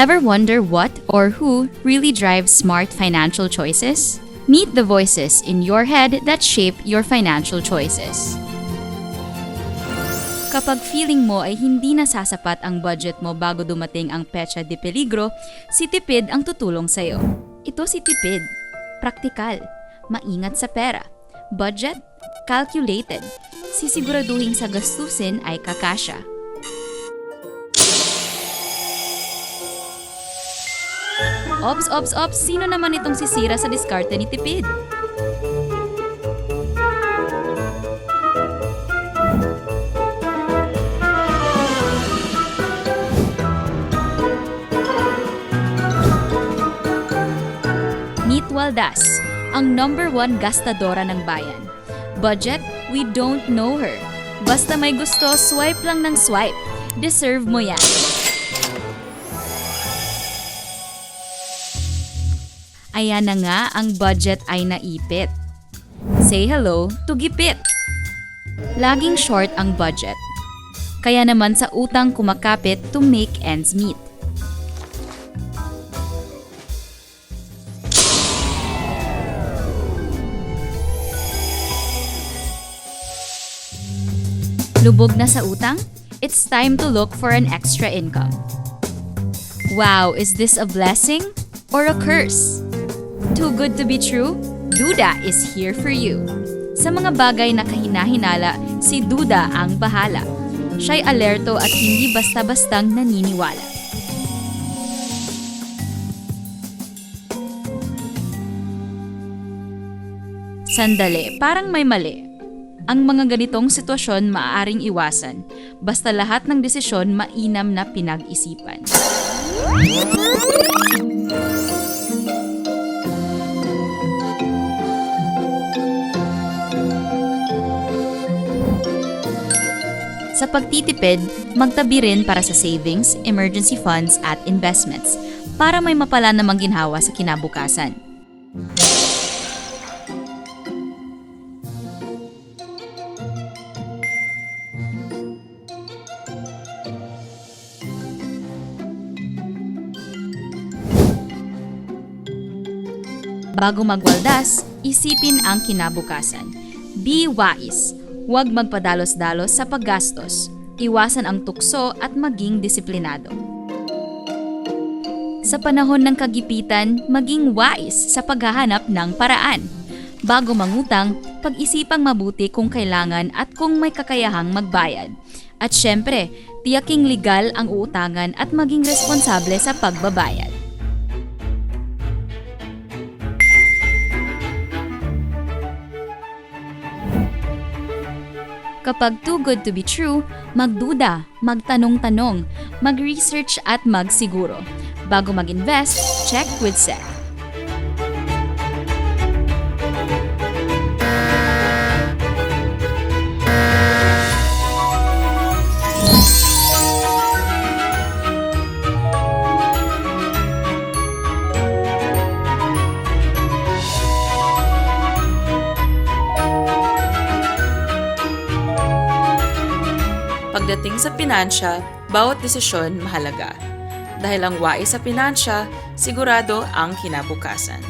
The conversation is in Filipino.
Ever wonder what or who really drives smart financial choices? Meet the voices in your head that shape your financial choices. Kapag feeling mo ay hindi nasasapat ang budget mo bago dumating ang petsa de peligro, si Tipid ang tutulong sa'yo. Ito si Tipid. Praktikal, maingat sa pera, budget, calculated, sisiguraduhin sa gastusin ay kakasya. Ops, sino naman itong sisira sa diskarte ni Tipid? Meet Waldas, ang #1 gastadora ng bayan. Budget, we don't know her. Basta may gusto, swipe lang ng swipe. Deserve mo yan. Ayan na nga, ang budget ay naipit. Say hello to Gipit. Laging short ang budget. Kaya naman sa utang kumakapit to make ends meet. Lubog na sa utang? It's time to look for an extra income. Wow, is this a blessing or a curse? Too good to be true? Duda is here for you. Sa mga bagay na kahina-hinala, si Duda ang bahala. Siya'y alerto at hindi basta-bastang naniniwala. Sandali, parang may mali. Ang mga ganitong sitwasyon maaaring iwasan, basta lahat ng desisyon mainam na pinag-isipan. Sa pagtitipid, magtabi rin para sa savings, emergency funds at investments para may mapala namang ginhawa sa kinabukasan. Bago magwaldas, isipin ang kinabukasan. Be wise. Huwag magpadalos-dalos sa paggastos. Iwasan ang tukso at maging disiplinado. Sa panahon ng kagipitan, maging wise sa paghahanap ng paraan. Bago mangutang, pag-isipang mabuti kung kailangan at kung may kakayahang magbayad. At syempre, tiyaking legal ang uutangan at maging responsable sa pagbabayad. Kapag too good to be true, magduda, magtanong-tanong, mag-research at magsiguro. Bago mag-invest, check with Seth. Pagdating sa pinansya, bawat desisyon mahalaga. Dahil ang wais sa pinansya, sigurado ang kinabukasan.